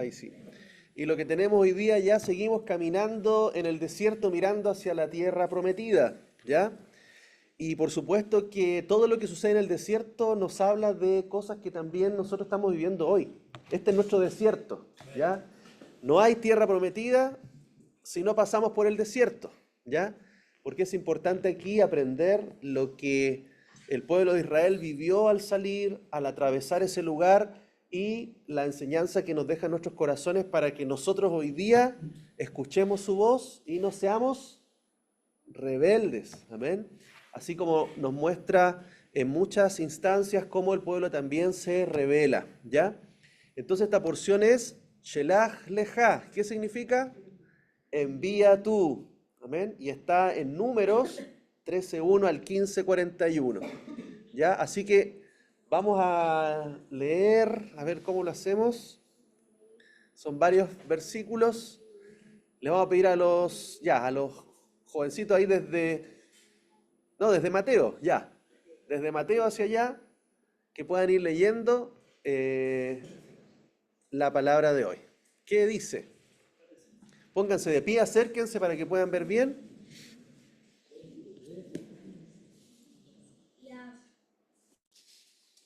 Ahí sí. Y lo que tenemos hoy día, ya seguimos caminando en el desierto mirando hacia la tierra prometida, ¿ya? Y por supuesto que todo lo que sucede en el desierto nos habla de cosas que también nosotros estamos viviendo hoy. Este es nuestro desierto, ¿ya? No hay tierra prometida si no pasamos por el desierto, ¿ya? Porque es importante aquí aprender lo que el pueblo de Israel vivió al salir, al atravesar ese lugar y la enseñanza que nos deja en nuestros corazones para que nosotros hoy día escuchemos su voz y no seamos rebeldes, amén. Así como nos muestra en muchas instancias cómo el pueblo también se rebela, ¿ya? Entonces esta porción es Shelach Leja. ¿Qué significa? Envía tú, amén. Y está en Números 13:1 al 15:41, ¿ya? Así que vamos a leer, a ver cómo lo hacemos. Son varios versículos. Le vamos a pedir a los jovencitos ahí desde Mateo, ya. Desde Mateo hacia allá, que puedan ir leyendo la palabra de hoy. ¿Qué dice? Pónganse de pie, acérquense para que puedan ver bien.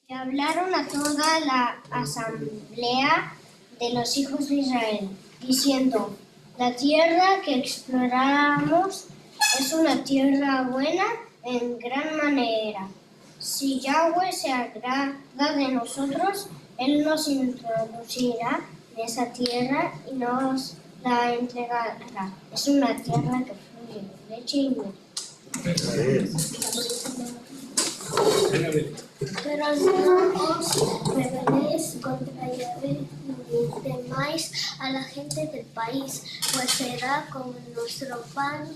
Y hablaron a toda la asamblea de los hijos de Israel, diciendo: la tierra que exploramos es una tierra buena en gran manera. Si Yahweh se agrada de nosotros, Él nos introducirá en esa tierra y nos la entregará. Es una tierra que fluye de leche y miel. Pero no os rebeléis contra Yahvé, ni temáis a la gente del país, pues será como nuestro pan,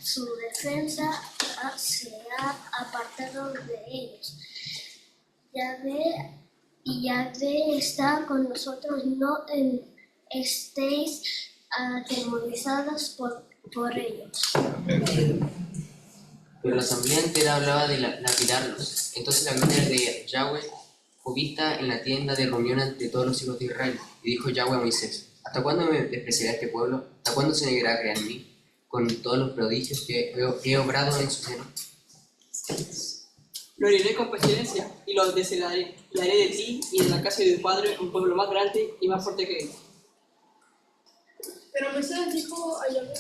su defensa se ha apartado de ellos. Yahvé está con nosotros, no estéis atemorizados por ellos. Pero la asamblea entera hablaba de lapidarlos. Entonces la gloria de Yahweh fue vista en la tienda de reunión ante todos los hijos de Israel. Y dijo Yahweh a Moisés: ¿hasta cuándo me despreciará este pueblo? ¿Hasta cuándo se negará a creer en mí, con todos los prodigios que he obrado en su seno? Lo heriré con pestilencia y lo desheredaré, y haré de ti y de la casa de tu padre un pueblo más grande y más fuerte que él. Pero Moisés dijo a Yahvé: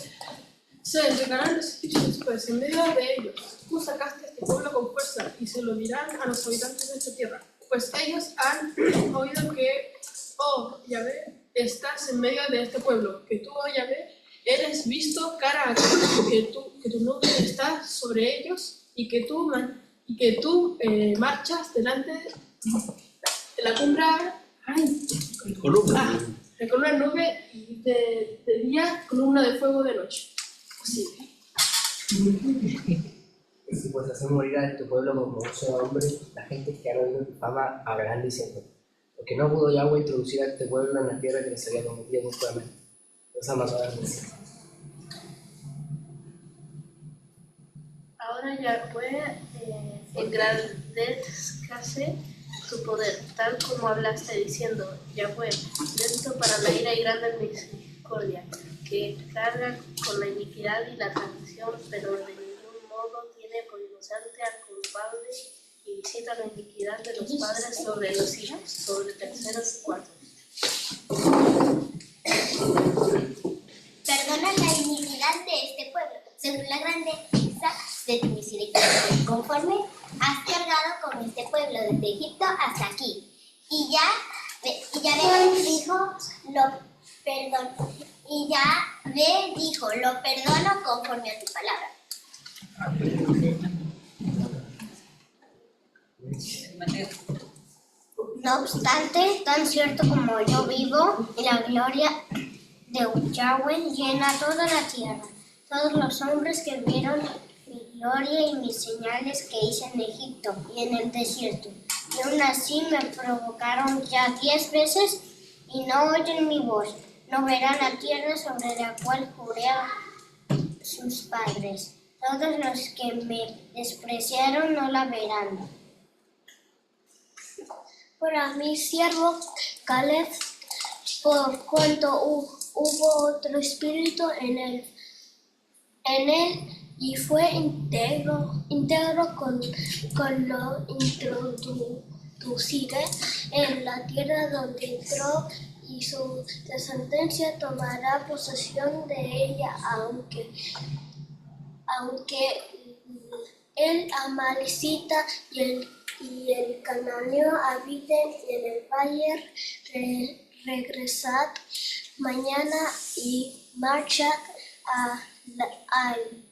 se entregarán los egipcios pues en medio de ellos. Tú sacaste a este pueblo con fuerza y se lo dirán a los habitantes de esta tierra. Pues ellos han oído que, oh Yahvé, estás en medio de este pueblo, que tú, oh Yahvé, eres visto cara a cara, que tu nombre está sobre ellos y que tú marchas delante de la cumbre. De columna de nube y de día, columna de fuego de noche. Sí. Si pues hacer morir a tu pueblo como un solo hombre, la gente que ha oído tu fama hablarán diciendo: porque no pudo Yahweh introducir a este pueblo en la tierra que les había prometido mutuamente. Los amadores. Ahora Yahweh, engrandezcase tu poder, tal como hablaste diciendo: Yahweh, lento para la ira y grande en misericordia, que carga con la iniquidad y la transgresión, pero de ningún modo tiene por inocente al culpable, y visita la iniquidad de los padres sobre los hijos, sobre terceros y cuartos. Perdona la iniquidad de este pueblo, según la grandeza de tu misericordia, conforme has cargado con este pueblo desde Egipto hasta aquí. Y Yahvé dijo, lo perdono conforme a tu palabra. No obstante, tan cierto como yo vivo, y la gloria de Yahweh llena toda la tierra. Todos los hombres que vieron mi gloria y mis señales que hice en Egipto y en el desierto, y aún así me provocaron ya 10 veces y no oyen mi voz, no verán la tierra sobre la cual juré a sus padres. Todos los que me despreciaron no la verán. Por a mi siervo Caleb por cuanto hubo otro espíritu en él y fue íntegro con lo introduciré en la tierra donde entró y su descendencia tomará posesión de ella, aunque el amalecita y el cananeo habiten en el valle. Regresad mañana y marchad al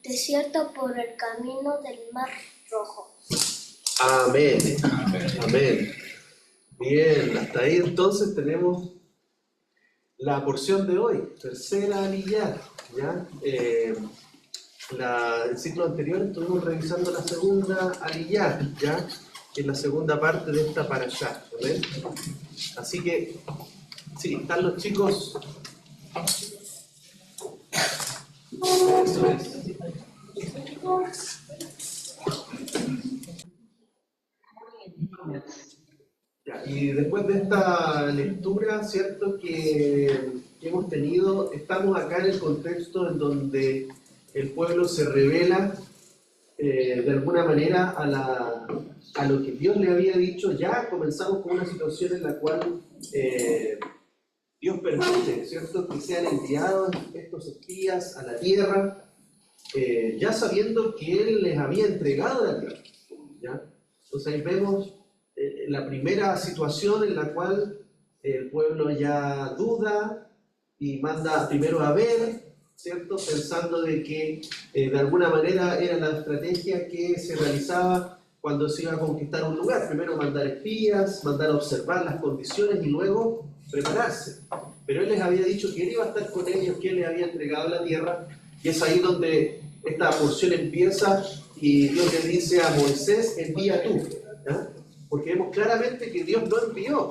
desierto por el camino del Mar Rojo. Amén. Amén. Bien, hasta ahí entonces tenemos la porción de hoy, tercera aliyá, ¿ya? El ciclo anterior estuvimos revisando la segunda aliyá, ¿ya? Que es la segunda parte de esta parashá, ¿vale? Así que, sí, están los chicos. Eso es. Ya, y después de esta lectura, ¿cierto? Que hemos tenido, estamos acá en el contexto en donde el pueblo se revela de alguna manera a lo que Dios le había dicho. Ya comenzamos con una situación en la cual Dios permite, ¿cierto?, que sean enviados estos espías a la tierra, ya sabiendo que Él les había entregado la tierra, ¿ya? Entonces ahí vemos la primera situación en la cual el pueblo ya duda y manda primero a ver, ¿cierto?, pensando de que de alguna manera era la estrategia que se realizaba cuando se iba a conquistar un lugar. Primero mandar espías, mandar a observar las condiciones y luego prepararse. Pero Él les había dicho que Él iba a estar con ellos, que Él les había entregado la tierra, y es ahí donde esta porción empieza y Dios le dice a Moisés: envía tú, ¿ya? Porque vemos claramente que Dios no envió,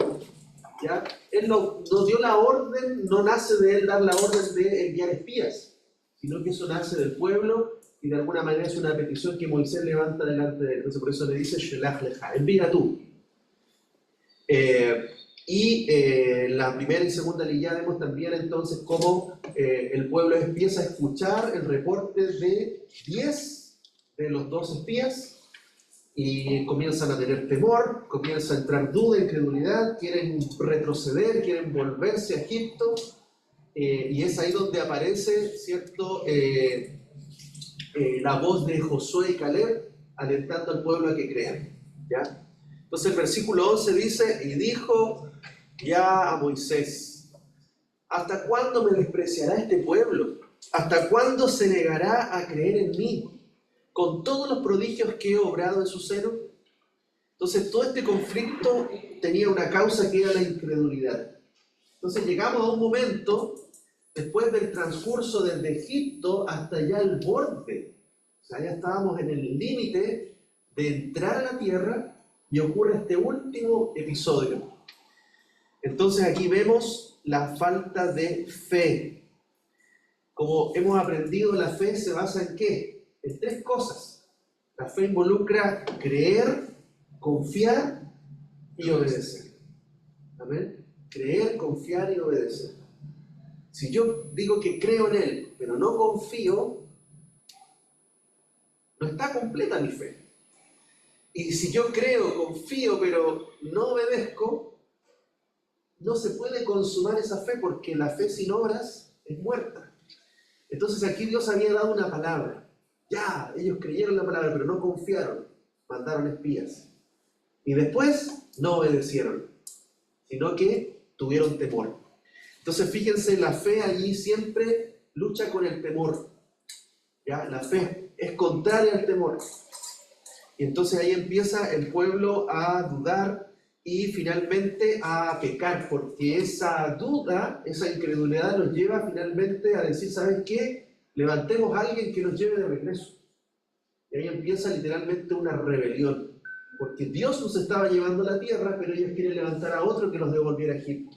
¿ya? Él no dio la orden, no nace de Él dar la orden de enviar espías, sino que eso nace del pueblo y de alguna manera es una petición que Moisés levanta delante de Él. Entonces por eso le dice Shelach lecha, envía tú. La primera y segunda aliyá vemos también entonces cómo el pueblo empieza a escuchar el reporte de 10 de los 2 espías y comienzan a tener temor, comienza a entrar duda, incredulidad, quieren retroceder, quieren volverse a Egipto, y es ahí donde aparece, ¿cierto?, la voz de Josué y Caleb alentando al pueblo a que crean, ¿ya? Entonces el versículo 11 dice: y dijo ya a Moisés: ¿hasta cuándo me despreciará este pueblo? ¿Hasta cuándo se negará a creer en mí, con todos los prodigios que he obrado en su seno? Entonces todo este conflicto tenía una causa que era la incredulidad. Entonces llegamos a un momento, después del transcurso desde Egipto hasta ya el borde, o sea, ya estábamos en el límite de entrar a la tierra, y ocurre este último episodio. Entonces aquí vemos la falta de fe. Como hemos aprendido, la fe se basa ¿en qué? En 3 cosas. La fe involucra creer, confiar y obedecer. ¿Amén? Creer, confiar y obedecer. Si yo digo que creo en Él, pero no confío, no está completa mi fe. Y si yo creo, confío, pero no obedezco, no se puede consumar esa fe, porque la fe sin obras es muerta. Entonces aquí Dios había dado una palabra. Ya, ellos creyeron la palabra, pero no confiaron. Mandaron espías. Y después no obedecieron, sino que tuvieron temor. Entonces fíjense, la fe allí siempre lucha con el temor, ¿ya? La fe es contraria al temor. Y entonces ahí empieza el pueblo a dudar y finalmente a pecar, porque esa duda, esa incredulidad nos lleva finalmente a decir: ¿sabes qué? Levantemos a alguien que nos lleve de regreso. Y ahí empieza literalmente una rebelión, porque Dios nos estaba llevando a la tierra, pero ellos quieren levantar a otro que los devolviera a Egipto.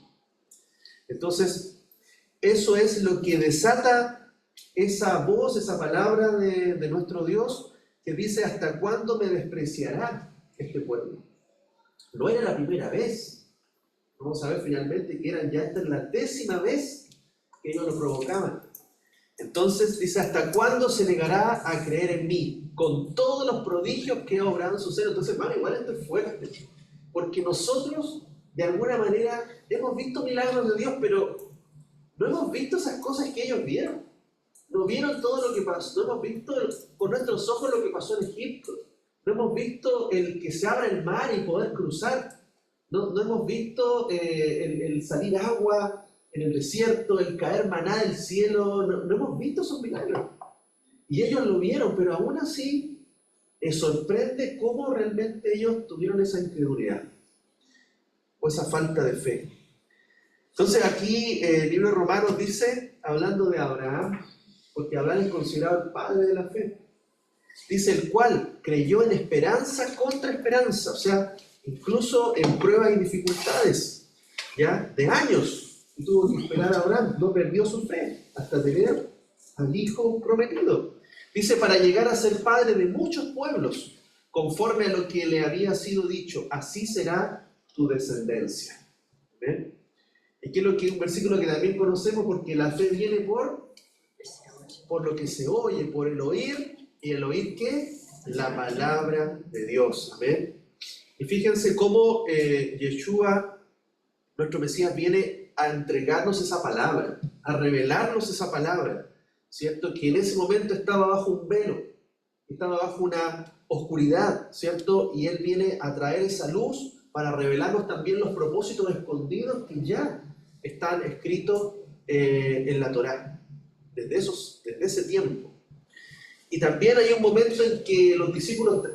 Entonces, eso es lo que desata esa voz, esa palabra de nuestro Dios, que dice: ¿hasta cuándo me despreciará este pueblo? No era la primera vez. Vamos a ver finalmente que eran ya esta es la 10ª vez que ellos lo provocaban. Entonces dice, ¿hasta cuándo se negará a creer en mí? Con todos los prodigios que he obrado en su seno. Entonces, bueno, igual esto es fuerte. Porque nosotros, de alguna manera, hemos visto milagros de Dios, pero no hemos visto esas cosas que ellos vieron. No vieron todo lo que pasó. No hemos visto con nuestros ojos lo que pasó en Egipto. No hemos visto el que se abra el mar y poder cruzar. No hemos visto el salir agua en el desierto, el caer maná del cielo. No hemos visto esos milagros. Y ellos lo vieron, pero aún así sorprende cómo realmente ellos tuvieron esa incredulidad o esa falta de fe. Entonces aquí el libro de Romanos dice, hablando de Abraham, porque Abraham es considerado el padre de la fe, dice, el cual creyó en esperanza contra esperanza, o sea, incluso en pruebas y dificultades, ¿ya? De años. Y tuvo que esperar a Abraham, no perdió su fe hasta tener al hijo prometido. Dice, para llegar a ser padre de muchos pueblos, conforme a lo que le había sido dicho, así será tu descendencia. ¿Ven? Y que es un versículo que también conocemos porque la fe viene por lo que se oye, por el oír, y el oír ¿qué? La palabra de Dios. Amén. Y fíjense cómo Yeshua, nuestro Mesías, viene a entregarnos esa palabra, a revelarnos esa palabra, ¿cierto? Que en ese momento estaba bajo un velo, estaba bajo una oscuridad, ¿cierto? Y Él viene a traer esa luz para revelarnos también los propósitos escondidos que ya están escritos en la Torá, desde ese tiempo. Y también hay un momento en que los discípulos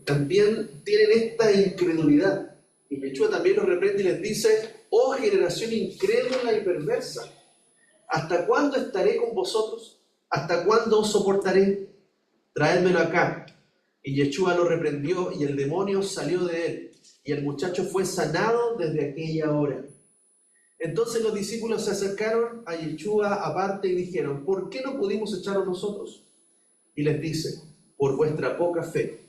también tienen esta incredulidad. Y Yeshua también los reprende y les dice, oh generación incrédula y perversa, ¿hasta cuándo estaré con vosotros? ¿Hasta cuándo os soportaré? Traédmelo acá. Y Yeshua lo reprendió y el demonio salió de él. Y el muchacho fue sanado desde aquella hora. Entonces los discípulos se acercaron a Yeshua aparte y dijeron, ¿por qué no pudimos echarlo nosotros? Y les dice, por vuestra poca fe.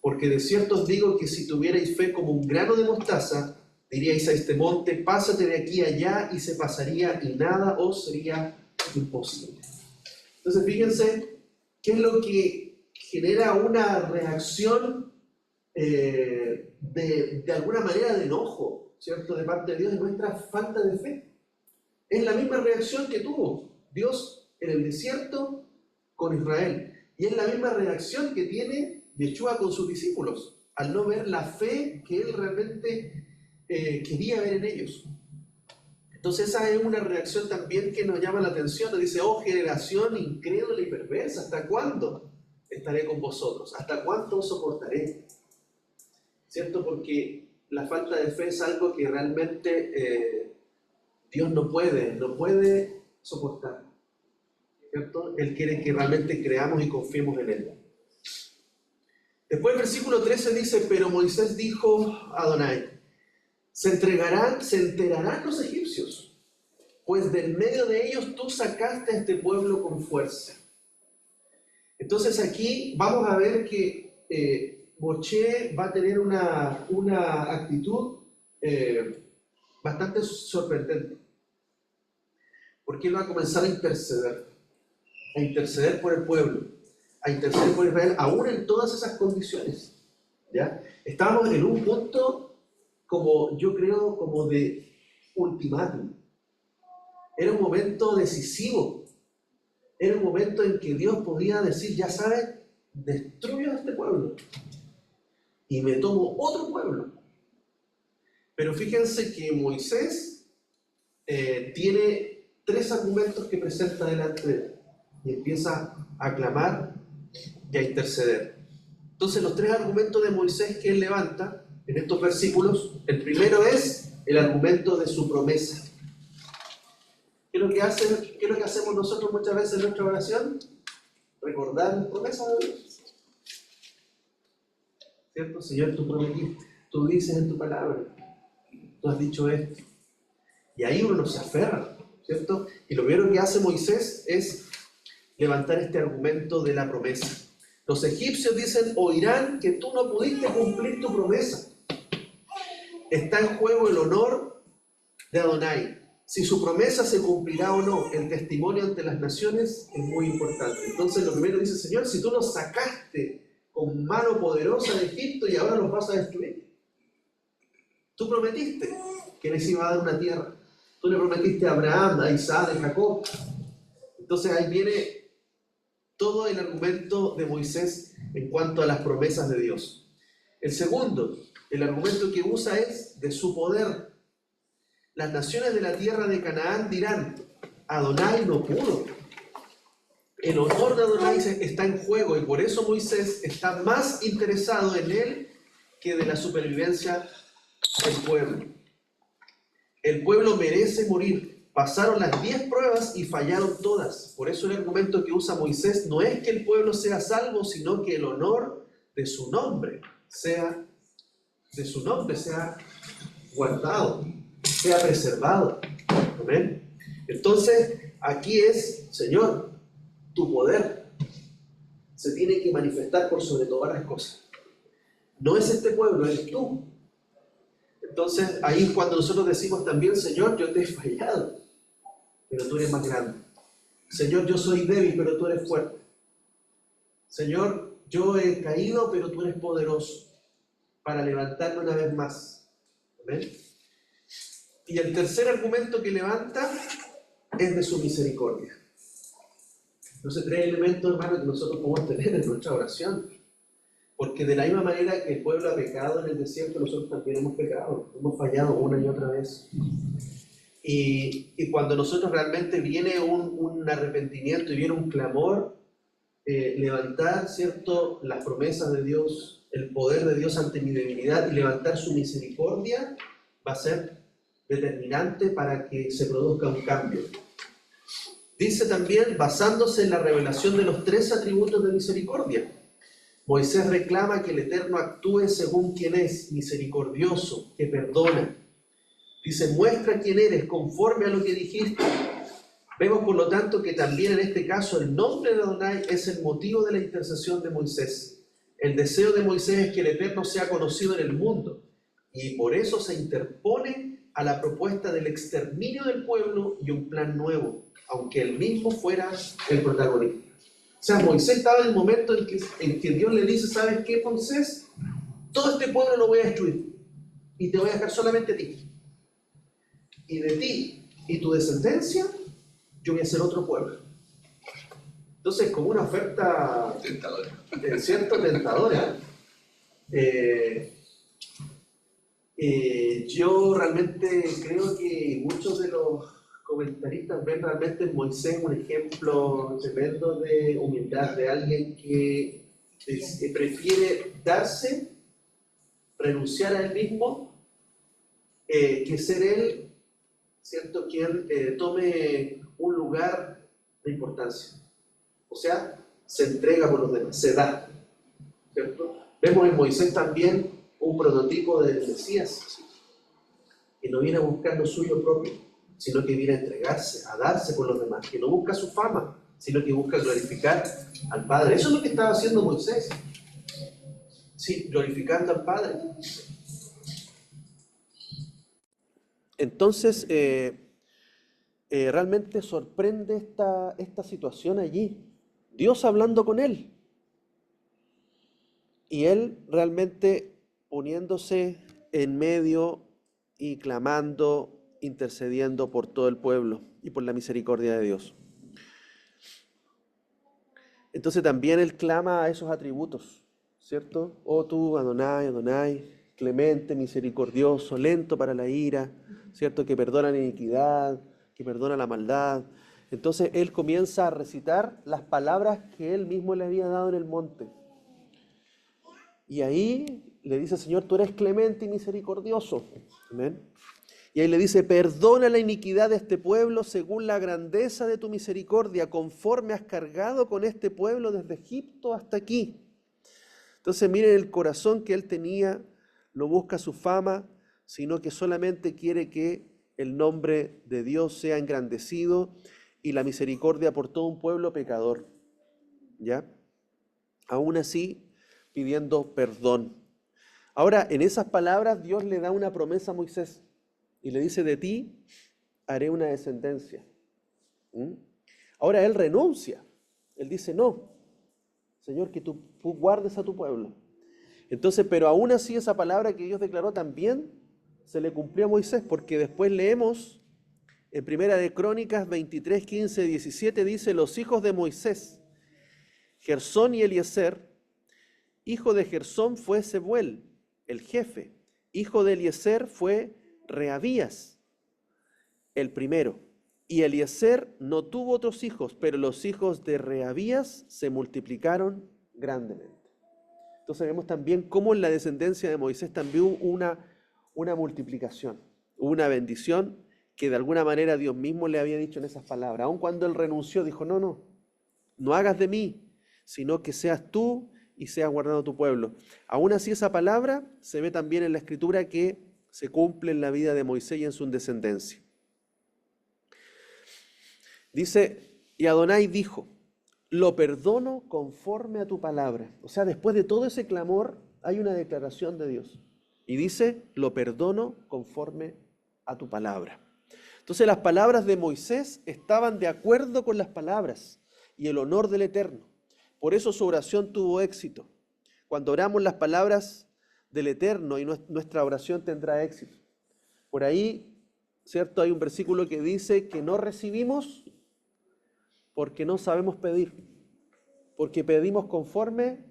Porque de cierto os digo que si tuvierais fe como un grano de mostaza, diríais a este monte, pásate de aquí allá, y se pasaría, y nada os sería imposible. Entonces fíjense, ¿qué es lo que genera una reacción de alguna manera de enojo, ¿cierto?, de parte de Dios en nuestra falta de fe? Es la misma reacción que tuvo Dios en el desierto con Israel. Y es la misma reacción que tiene Yeshua con sus discípulos, al no ver la fe que Él realmente quería ver en ellos. Entonces esa es una reacción también que nos llama la atención. Nos dice, oh generación incrédula y perversa, ¿hasta cuándo estaré con vosotros? ¿Hasta cuánto os soportaré? ¿Cierto? Porque la falta de fe es algo que realmente Dios no puede soportar, ¿cierto? Él quiere que realmente creamos y confiemos en Él. Después el versículo 13 dice, pero Moisés dijo a Adonai, se enterarán los egipcios, pues del medio de ellos tú sacaste a este pueblo con fuerza. Entonces aquí vamos a ver que Moshe va a tener una actitud bastante sorprendente, porque él va a comenzar a interceder por el pueblo, a interceder por Israel, aún en todas esas condiciones, ¿ya? Estábamos en un punto, como yo creo, como de ultimátum. Era un momento decisivo, era un momento en que Dios podía decir, ya sabes, destruyo a este pueblo y me tomo otro pueblo. Pero fíjense que Moisés tiene 3 argumentos que presenta delante de él y empieza a clamar y a interceder. Entonces los 3 argumentos de Moisés que él levanta en estos versículos, el primero es el argumento de su promesa. ¿Qué es lo que hacemos nosotros muchas veces en nuestra oración? Recordar las promesas de Dios, ¿cierto? Señor, tú prometiste, tú dices en tu palabra, tú has dicho esto. Y ahí uno se aferra, ¿cierto? Y lo primero que hace Moisés es levantar este argumento de la promesa. Los egipcios dicen, oirán que tú no pudiste cumplir tu promesa. Está en juego el honor de Adonai. Si su promesa se cumplirá o no, el testimonio ante las naciones es muy importante. Entonces lo primero dice, Señor, si tú nos sacaste con mano poderosa de Egipto y ahora los vas a destruir. Tú prometiste que les iba a dar una tierra. Tú le prometiste a Abraham, a Isaac, a Jacob. Entonces ahí viene todo el argumento de Moisés en cuanto a las promesas de Dios. El segundo, el argumento que usa es de su poder. Las naciones de la tierra de Canaán dirán, Adonai no pudo. El honor de Adonai está en juego y por eso Moisés está más interesado en él que de la supervivencia del pueblo. El pueblo merece morir. Pasaron las 10 pruebas y fallaron todas. Por eso el argumento que usa Moisés no es que el pueblo sea salvo, sino que el honor de su nombre sea guardado, sea preservado. Amén. Entonces, aquí es, Señor, tu poder se tiene que manifestar por sobre todas las cosas. No es este pueblo, eres tú. Entonces, ahí es cuando nosotros decimos también, Señor, yo te he fallado, pero tú eres más grande. Señor, yo soy débil, pero tú eres fuerte. Señor, yo he caído, pero tú eres poderoso para levantarme una vez más. ¿Amén? Y el tercer argumento que levanta es de su misericordia. Entonces, 3 elementos, hermano, que nosotros podemos tener en nuestra oración. Porque de la misma manera que el pueblo ha pecado en el desierto, nosotros también hemos pecado, hemos fallado una y otra vez. Y cuando nosotros realmente viene un arrepentimiento y viene un clamor, levantar, ¿cierto?, las promesas de Dios, el poder de Dios ante mi debilidad y levantar su misericordia va a ser determinante para que se produzca un cambio. Dice también, basándose en la revelación de los 3 atributos de misericordia, Moisés reclama que el Eterno actúe según quien es, misericordioso, que perdona. Dice, muestra quién eres conforme a lo que dijiste. Vemos por lo tanto que también en este caso el nombre de Adonai es el motivo de la intercesión de Moisés. El deseo de Moisés es que el Eterno sea conocido en el mundo y por eso se interpone a la propuesta del exterminio del pueblo y un plan nuevo, aunque él mismo fuera el protagonista. O sea, Moisés estaba en el momento en que Dios le dice, ¿sabes qué, Moisés? Todo este pueblo lo voy a destruir y te voy a dejar solamente a ti. Y de ti y tu descendencia, yo voy a hacer otro pueblo. Entonces, como una oferta tentadora, yo realmente creo que muchos de los comentaristas ven realmente en Moisés un ejemplo tremendo de humildad, de alguien que prefiere darse, renunciar a él mismo, que ser él, ¿cierto?, quien tome un lugar de importancia. O sea, se entrega por los demás, se da, ¿cierto? Vemos en Moisés también un prototipo del Mesías, que no viene a buscar lo suyo propio, sino que viene a entregarse, a darse por los demás, que no busca su fama, sino que busca glorificar al Padre. Eso es lo que estaba haciendo Moisés, sí, glorificando al Padre. Entonces, realmente sorprende esta situación allí. Dios hablando con él. Y él realmente poniéndose en medio y clamando, intercediendo por todo el pueblo y por la misericordia de Dios. Entonces también él clama a esos atributos, ¿cierto? Oh tú, Adonai, Adonai, clemente, misericordioso, lento para la ira, ¿cierto? Que perdona la iniquidad, que perdona la maldad. Entonces él comienza a recitar las palabras que él mismo le había dado en el monte. Y ahí le dice, Señor, tú eres clemente y misericordioso. Amén. Y ahí le dice, perdona la iniquidad de este pueblo según la grandeza de tu misericordia, conforme has cargado con este pueblo desde Egipto hasta aquí. Entonces miren el corazón que él tenía, no busca su fama, sino que solamente quiere que el nombre de Dios sea engrandecido y la misericordia por todo un pueblo pecador. ¿Ya? Aún así, pidiendo perdón. Ahora, en esas palabras Dios le da una promesa a Moisés. y le dice, de ti haré una descendencia. ¿Mm? Ahora él renuncia. Él dice, no, Señor, que tú guardes a tu pueblo. Entonces, pero aún así esa palabra que Dios declaró también se le cumplió a Moisés, porque después leemos en Primera de Crónicas 23, 15, 17, dice, los hijos de Moisés, Gersón y Eliezer. Hijo de Gersón fue Sebuel, el jefe. Hijo de Eliezer fue Reabías, el primero. Y Eliezer no tuvo otros hijos, pero los hijos de Reabías se multiplicaron grandemente. Entonces vemos también cómo en la descendencia de Moisés también hubo una multiplicación, hubo una bendición que de alguna manera Dios mismo le había dicho en esas palabras. Aun cuando él renunció, dijo, no hagas de mí, sino que seas tú y seas guardado tu pueblo. Aún así esa palabra se ve también en la Escritura que se cumple en la vida de Moisés y en su descendencia. Dice, y Adonai dijo, lo perdono conforme a tu palabra. O sea, después de todo ese clamor hay una declaración de Dios. Y dice, lo perdono conforme a tu palabra. Entonces las palabras de Moisés estaban de acuerdo con las palabras y el honor del Eterno. Por eso su oración tuvo éxito. Cuando oramos las palabras del Eterno y nuestra oración tendrá éxito. Por ahí, ¿cierto? Hay un versículo que dice que no recibimos porque no sabemos pedir. Porque pedimos conforme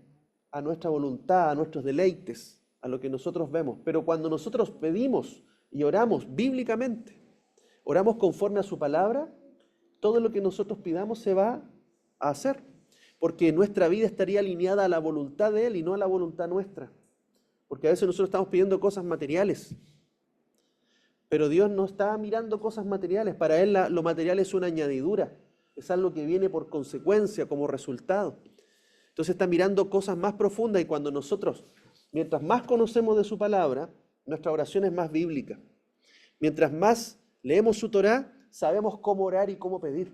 a nuestra voluntad, a nuestros deleites, a lo que nosotros vemos. Pero cuando nosotros pedimos y oramos bíblicamente, oramos conforme a su palabra, todo lo que nosotros pidamos se va a hacer. Porque nuestra vida estaría alineada a la voluntad de Él y no a la voluntad nuestra. Porque a veces nosotros estamos pidiendo cosas materiales. Pero Dios no está mirando cosas materiales. Para Él lo material es una añadidura. Es algo que viene por consecuencia, como resultado. Entonces está mirando cosas más profundas y cuando nosotros, mientras más conocemos de su palabra, nuestra oración es más bíblica. Mientras más leemos su Torá, sabemos cómo orar y cómo pedir.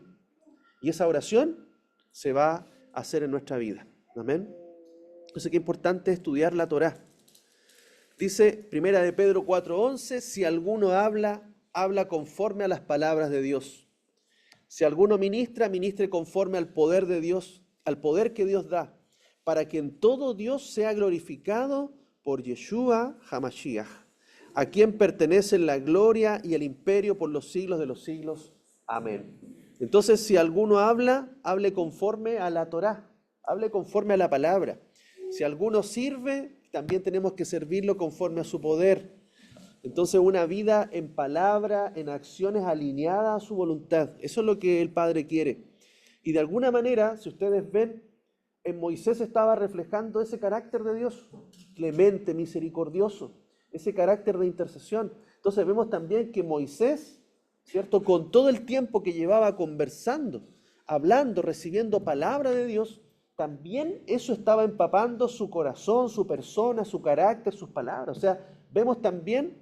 Y esa oración se va a hacer en nuestra vida. Amén. Entonces qué importante es estudiar la Torá. Dice 1 de Pedro 4:11, si alguno habla conforme a las palabras de Dios. Si alguno ministre conforme al poder de Dios, al poder que Dios da, para que en todo Dios sea glorificado por Yeshua HaMashiach, a quien pertenecen la gloria y el imperio por los siglos de los siglos. Amén. Entonces, si alguno hable conforme a la Torá, hable conforme a la palabra. Si alguno sirve, también tenemos que servirlo conforme a su poder. Entonces, una vida en palabra, en acciones alineadas a su voluntad. Eso es lo que el Padre quiere. Y de alguna manera, si ustedes ven, en Moisés estaba reflejando ese carácter de Dios, clemente, misericordioso, ese carácter de intercesión. Entonces vemos también que Moisés, ¿cierto? Con todo el tiempo que llevaba conversando, hablando, recibiendo palabra de Dios, también eso estaba empapando su corazón, su persona, su carácter, sus palabras. O sea, vemos también,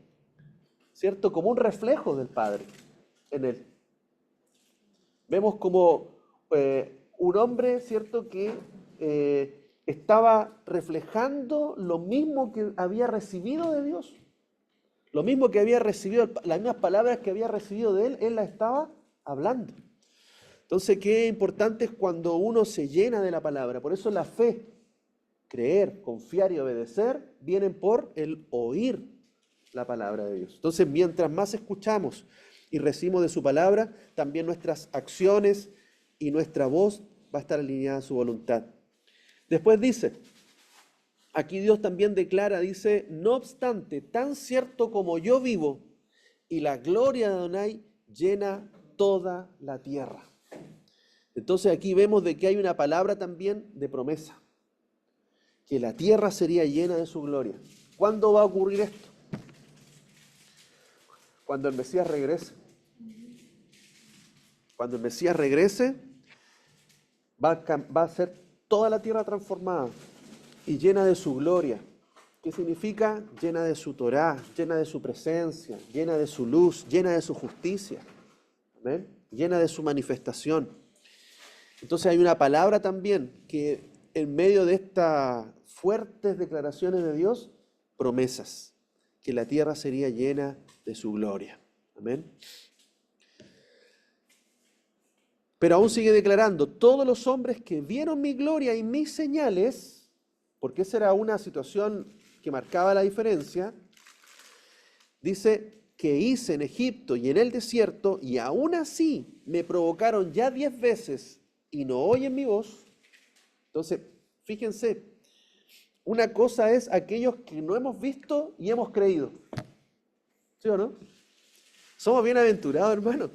¿cierto? Como un reflejo del Padre en él. Vemos como un hombre, ¿cierto? Que estaba reflejando lo mismo que había recibido de Dios. Lo mismo que había recibido, las mismas palabras que había recibido de él las estaba hablando. Entonces, qué importante es cuando uno se llena de la palabra. Por eso la fe, creer, confiar y obedecer, vienen por el oír la palabra de Dios. Entonces, mientras más escuchamos y recibimos de su palabra, también nuestras acciones y nuestra voz va a estar alineada a su voluntad. Después dice, aquí Dios también declara, dice, no obstante, tan cierto como yo vivo y la gloria de Adonai llena toda la tierra. Entonces aquí vemos de que hay una palabra también de promesa, que la tierra sería llena de su gloria. ¿Cuándo va a ocurrir esto? Cuando el Mesías regrese. Cuando el Mesías regrese, va a ser toda la tierra transformada y llena de su gloria. ¿Qué significa? Llena de su Torá, llena de su presencia, llena de su luz, llena de su justicia. ¿Amén? Llena de su manifestación. Entonces hay una palabra también que en medio de estas fuertes declaraciones de Dios, promesas, que la tierra sería llena de su gloria. Amén. Pero aún sigue declarando, todos los hombres que vieron mi gloria y mis señales, porque esa era una situación que marcaba la diferencia, dice que hice en Egipto y en el desierto, y aún así me provocaron ya 10 veces y no oyen mi voz. Entonces, fíjense, una cosa es aquellos que no hemos visto y hemos creído. ¿Sí o no? Somos bienaventurados, hermanos,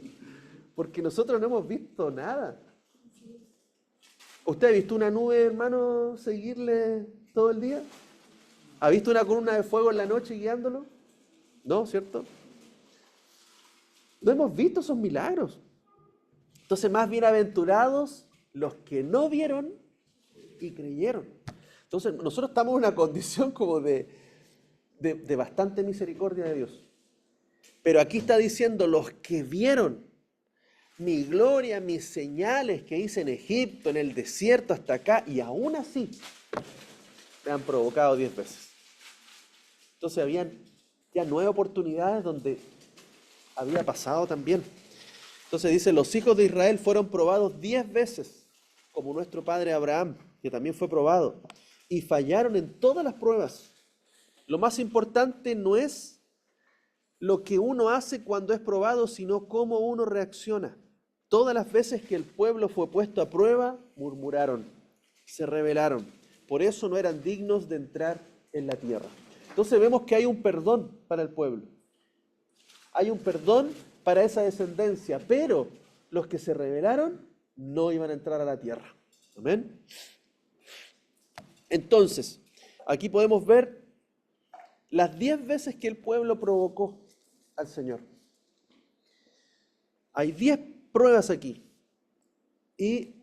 porque nosotros no hemos visto nada. ¿Usted ha visto una nube, hermano, seguirle todo el día? ¿Ha visto una columna de fuego en la noche guiándolo? No, ¿cierto? No hemos visto esos milagros. Entonces, más bienaventurados los que no vieron y creyeron. Entonces, nosotros estamos en una condición como de bastante misericordia de Dios. Pero aquí está diciendo los que vieron mi gloria, mis señales que hice en Egipto, en el desierto, hasta acá, y aún así me han provocado 10 veces. Entonces, habían ya 9 oportunidades donde había pasado también. Entonces dice, los hijos de Israel fueron probados 10 veces, como nuestro padre Abraham, que también fue probado, y fallaron en todas las pruebas. Lo más importante no es lo que uno hace cuando es probado, sino cómo uno reacciona. Todas las veces que el pueblo fue puesto a prueba, murmuraron, se rebelaron. Por eso no eran dignos de entrar en la tierra. Entonces vemos que hay un perdón para el pueblo. Hay un perdón para esa descendencia, pero los que se rebelaron no iban a entrar a la tierra. Amén. Entonces, aquí podemos ver las 10 veces que el pueblo provocó al Señor. Hay 10 pruebas aquí. Y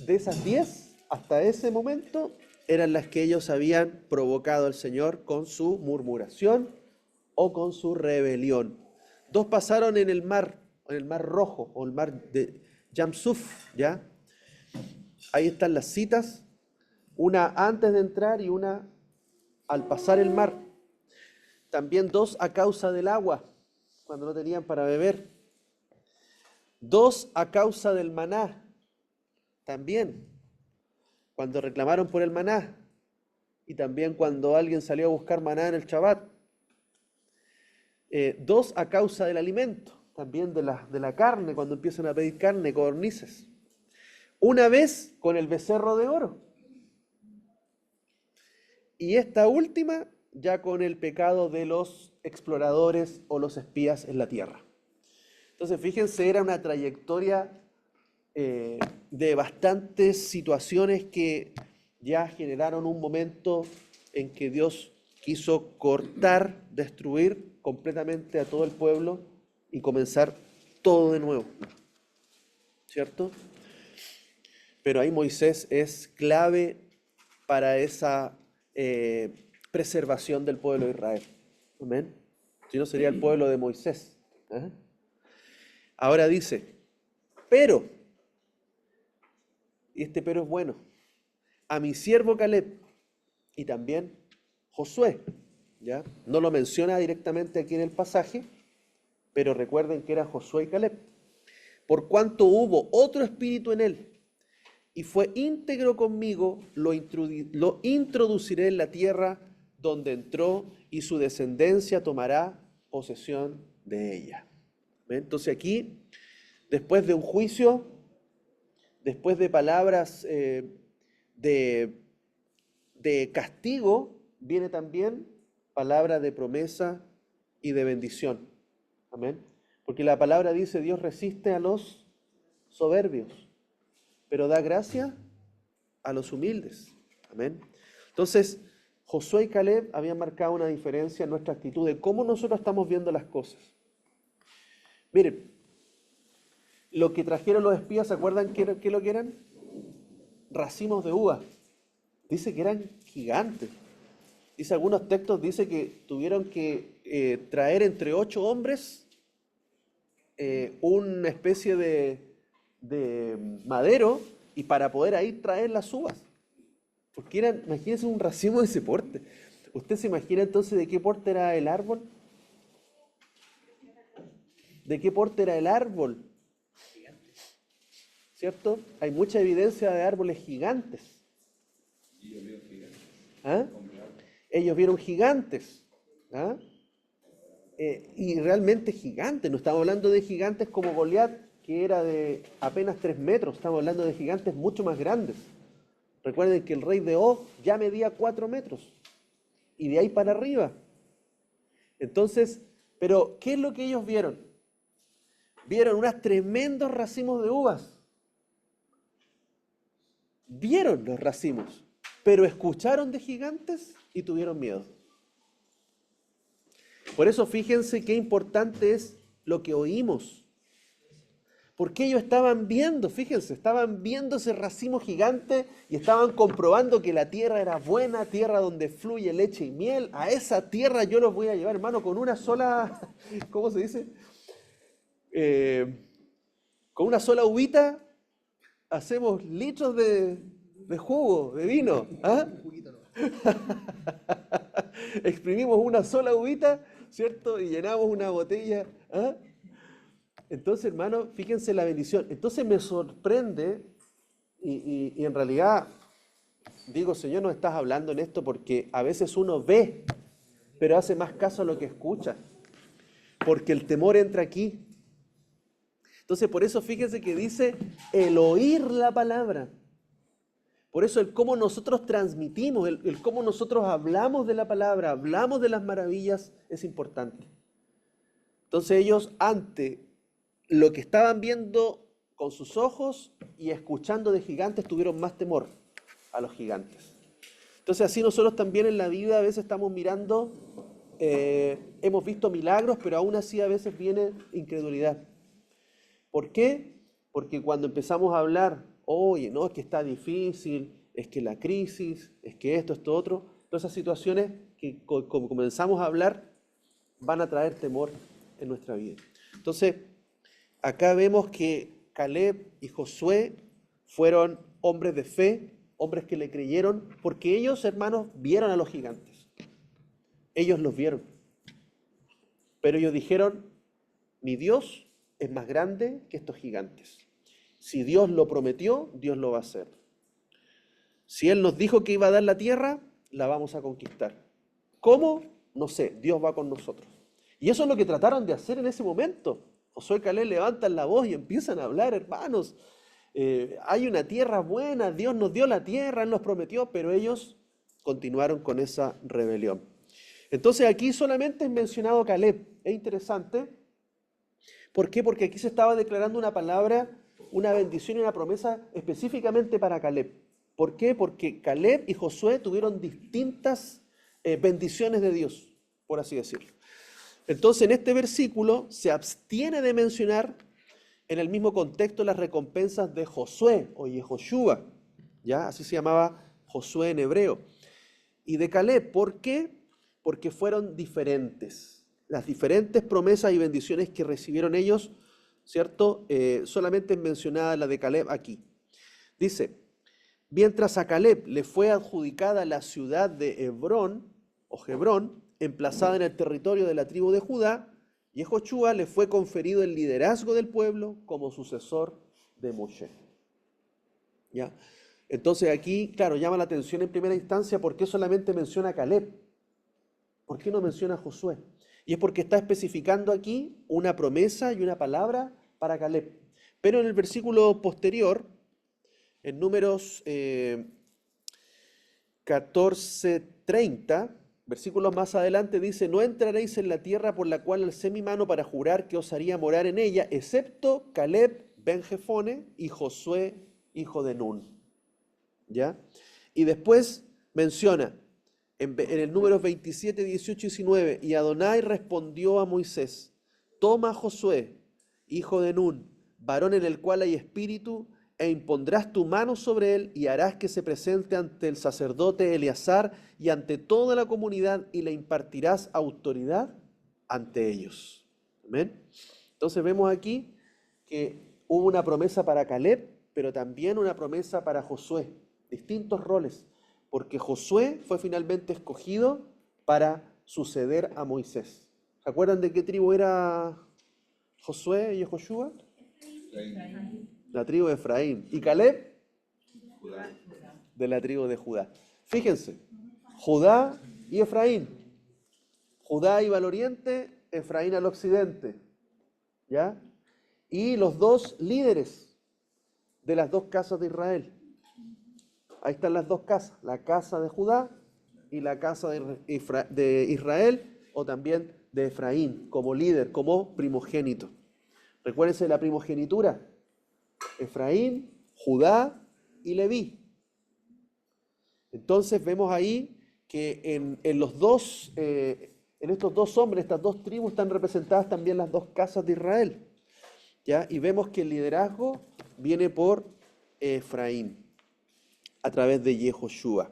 de esas 10, hasta ese momento, eran las que ellos habían provocado al Señor con su murmuración o con su rebelión. 2 pasaron en el mar Rojo, o el mar de Yamsuf, ¿ya? Ahí están las citas, una antes de entrar y una al pasar el mar. También 2 a causa del agua, cuando no tenían para beber. 2 a causa del maná, también, cuando reclamaron por el maná. Y también cuando alguien salió a buscar maná en el Shabbat. 2 a causa del alimento, también de la carne, cuando empiezan a pedir carne, codornices. Una vez con el becerro de oro. Y esta última ya con el pecado de los exploradores o los espías en la tierra. Entonces, fíjense, era una trayectoria de bastantes situaciones que ya generaron un momento en que Dios quiso cortar, destruir completamente a todo el pueblo y comenzar todo de nuevo, ¿cierto? Pero ahí Moisés es clave para esa preservación del pueblo de Israel. Amén. Si no, sería el pueblo de Moisés. ¿Eh? Ahora dice, pero, y este pero es bueno, a mi siervo Caleb y también Josué, ¿ya? No lo menciona directamente aquí en el pasaje, pero recuerden que era Josué y Caleb. Por cuanto hubo otro espíritu en él y fue íntegro conmigo, lo introduciré en la tierra donde entró y su descendencia tomará posesión de ella. ¿Ven? Entonces aquí, después de un juicio, después de palabras de castigo, viene también palabra de promesa y de bendición. Amén. Porque la palabra dice, Dios resiste a los soberbios, pero da gracia a los humildes. Amén. Entonces, Josué y Caleb habían marcado una diferencia en nuestra actitud de cómo nosotros estamos viendo las cosas. Miren, lo que trajeron los espías, ¿se acuerdan qué lo que eran? Racimos de uva. Dice que eran gigantes. Dice algunos textos, dice que tuvieron que traer entre 8 hombres una especie de madero y para poder ahí traer las uvas. Porque eran, imagínense un racimo de ese porte. ¿Usted se imagina entonces de qué porte era el árbol? ¿De qué porte era el árbol? ¿Cierto? Hay mucha evidencia de árboles gigantes. ¿Ah? Ellos vieron gigantes. ¿Ah? Y realmente gigantes. No estamos hablando de gigantes como Goliat, que era de apenas 3 metros. Estamos hablando de gigantes mucho más grandes. Recuerden que el rey de Og ya medía 4 metros. Y de ahí para arriba. Entonces, pero ¿qué es lo que ellos vieron? Vieron unos tremendos racimos de uvas. Vieron los racimos, pero escucharon de gigantes y tuvieron miedo. Por eso fíjense qué importante es lo que oímos. Porque ellos estaban viendo, fíjense, estaban viendo ese racimo gigante y estaban comprobando que la tierra era buena, tierra donde fluye leche y miel. A esa tierra yo los voy a llevar, hermano, con una sola, ¿cómo se dice? Con una sola uvita hacemos litros de jugo, de vino. ¿Ah? Exprimimos una sola uvita, ¿cierto? Y llenamos una botella. ¿Ah? Entonces, hermano, fíjense la bendición. Entonces me sorprende, y en realidad digo, Señor, no estás hablando en esto porque a veces uno ve, pero hace más caso a lo que escucha. Porque el temor entra aquí. Entonces, por eso fíjense que dice el oír la palabra. Por eso el cómo nosotros transmitimos, el cómo nosotros hablamos de la palabra, hablamos de las maravillas, es importante. Entonces ellos, ante lo que estaban viendo con sus ojos y escuchando de gigantes, tuvieron más temor a los gigantes. Entonces así nosotros también en la vida a veces estamos mirando, hemos visto milagros, pero aún así a veces viene incredulidad. ¿Por qué? Porque cuando empezamos a hablar, oye, no, es que está difícil, es que la crisis, es que esto otro, todas esas situaciones que como comenzamos a hablar van a traer temor en nuestra vida. Entonces, acá vemos que Caleb y Josué fueron hombres de fe, hombres que le creyeron, porque ellos, hermanos, vieron a los gigantes. Ellos los vieron. Pero ellos dijeron, mi Dios es más grande que estos gigantes. Si Dios lo prometió, Dios lo va a hacer. Si Él nos dijo que iba a dar la tierra, la vamos a conquistar. ¿Cómo? No sé, Dios va con nosotros. Y eso es lo que trataron de hacer en ese momento. Josué y Caleb levantan la voz y empiezan a hablar, hermanos. Hay una tierra buena, Dios nos dio la tierra, Él nos prometió, pero ellos continuaron con esa rebelión. Entonces aquí solamente es mencionado Caleb. Es interesante. ¿Por qué? Porque aquí se estaba declarando una palabra, una bendición y una promesa específicamente para Caleb. ¿Por qué? Porque Caleb y Josué tuvieron distintas bendiciones de Dios, por así decirlo. Entonces en este versículo se abstiene de mencionar en el mismo contexto las recompensas de Josué o Yehoshua, ¿ya? Así se llamaba Josué en hebreo. Y de Caleb, ¿por qué? Porque fueron diferentes. Las diferentes promesas y bendiciones que recibieron ellos, ¿cierto? Solamente es mencionada la de Caleb aquí. Dice, mientras a Caleb le fue adjudicada la ciudad de Hebrón, o Hebrón, emplazada en el territorio de la tribu de Judá, Yehoshua le fue conferido el liderazgo del pueblo como sucesor de Moshe. ¿Ya? Entonces aquí, claro, llama la atención en primera instancia por qué solamente menciona a Caleb. ¿Por qué no menciona a Josué? Y es porque está especificando aquí una promesa y una palabra para Caleb. Pero en el versículo posterior, en Números 14:30, versículos más adelante dice, no entraréis en la tierra por la cual alcé mi mano para jurar que os haría morar en ella, excepto Caleb ben Jefone y Josué, hijo de Nun. ¿Ya? Y después menciona, en el número 27, 18 y 19, y Adonai respondió a Moisés, toma a Josué, hijo de Nun, varón en el cual hay espíritu, e impondrás tu mano sobre él y harás que se presente ante el sacerdote Eleazar y ante toda la comunidad y le impartirás autoridad ante ellos. ¿Amén? Entonces vemos aquí que hubo una promesa para Caleb, pero también una promesa para Josué. Distintos roles, porque Josué fue finalmente escogido para suceder a Moisés. ¿Se acuerdan de qué tribu era Josué y Yehoshua? La tribu de Efraín. ¿Y Caleb? De la tribu de Judá. Fíjense, Judá y Efraín. Judá iba al oriente, Efraín al occidente. ¿Ya? Y los dos líderes de las dos casas de Israel. Ahí están las dos casas, la casa de Judá y la casa de Israel, o también de Efraín, como líder, como primogénito. Recuérdense la primogenitura: Efraín, Judá y Leví. Entonces vemos ahí que en estos dos hombres, estas dos tribus, están representadas también las dos casas de Israel. ¿Ya? Y vemos que el liderazgo viene por Efraín, a través de Yehoshua.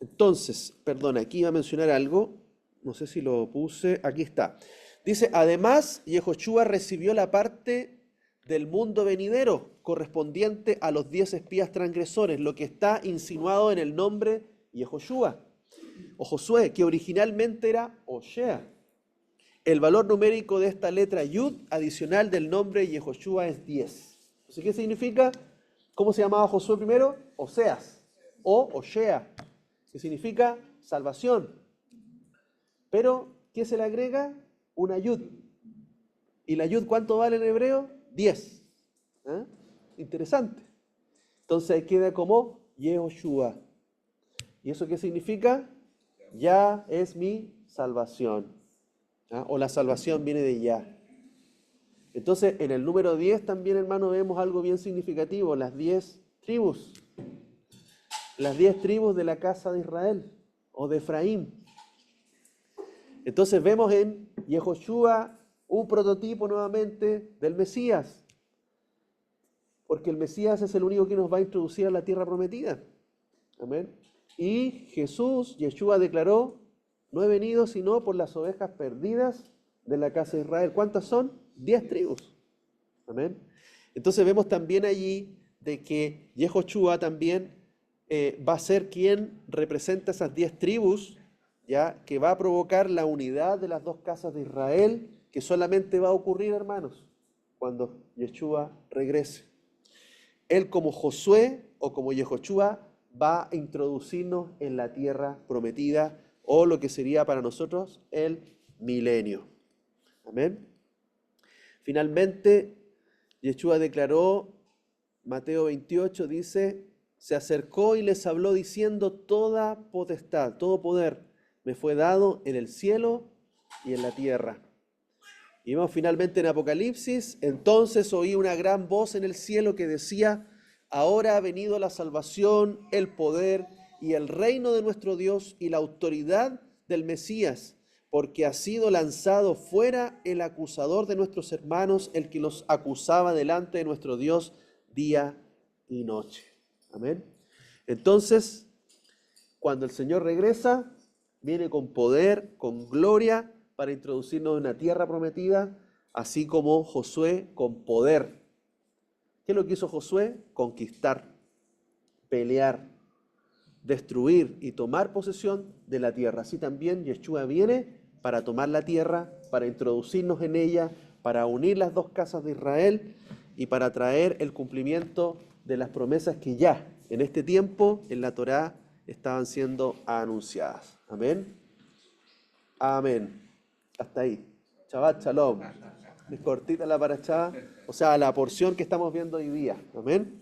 Entonces, perdón, aquí iba a mencionar algo, no sé si lo puse, aquí está. Dice, además, Yehoshua recibió la parte del mundo venidero, correspondiente a los 10 espías transgresores, lo que está insinuado en el nombre Yehoshua, o Josué, que originalmente era Oshea. El valor numérico de esta letra Yud, adicional del nombre Yehoshua, es 10. Entonces, ¿qué significa? ¿Cómo se llamaba Josué primero? Oseas, o Oshea, que significa salvación. Pero, ¿qué se le agrega? Una Yud. ¿Y la Yud cuánto vale en hebreo? 10. ¿Ah? Interesante. Entonces queda como Yehoshua. ¿Y eso qué significa? Ya es mi salvación. ¿Ah? O la salvación viene de ya. Entonces, en el número 10 también, hermano, vemos algo bien significativo, las 10 tribus. Las 10 tribus de la casa de Israel, o de Efraín. Entonces vemos en Yehoshua un prototipo nuevamente del Mesías. Porque el Mesías es el único que nos va a introducir a la tierra prometida. Amén. Y Jesús, Yeshua, declaró, no he venido sino por las ovejas perdidas de la casa de Israel. ¿Cuántas son? 10 tribus. Amén. Entonces vemos también allí de que Yehoshua también va a ser quien representa esas 10 tribus, ya, que va a provocar la unidad de las dos casas de Israel, que solamente va a ocurrir, hermanos, cuando Yeshua regrese. Él, como Josué o como Yehoshua, va a introducirnos en la tierra prometida, o lo que sería para nosotros el milenio. Amén. Finalmente, Yeshua declaró, Mateo 28 dice, se acercó y les habló diciendo, toda potestad, todo poder me fue dado en el cielo y en la tierra. Y vemos finalmente en Apocalipsis, entonces oí una gran voz en el cielo que decía, ahora ha venido la salvación, el poder y el reino de nuestro Dios y la autoridad del Mesías, porque ha sido lanzado fuera el acusador de nuestros hermanos, el que los acusaba delante de nuestro Dios día y noche. Amén. Entonces, cuando el Señor regresa, viene con poder, con gloria, para introducirnos en una tierra prometida, así como Josué con poder. ¿Qué es lo que hizo Josué? Conquistar, pelear, destruir y tomar posesión de la tierra. Así también Yeshua viene para tomar la tierra, para introducirnos en ella, para unir las dos casas de Israel y para traer el cumplimiento de las promesas que ya en este tiempo en la Torá estaban siendo anunciadas. Amén. Amén. Hasta ahí. Shabbat Shalom. Es cortita la parashá, o sea, la porción que estamos viendo hoy día. Amén.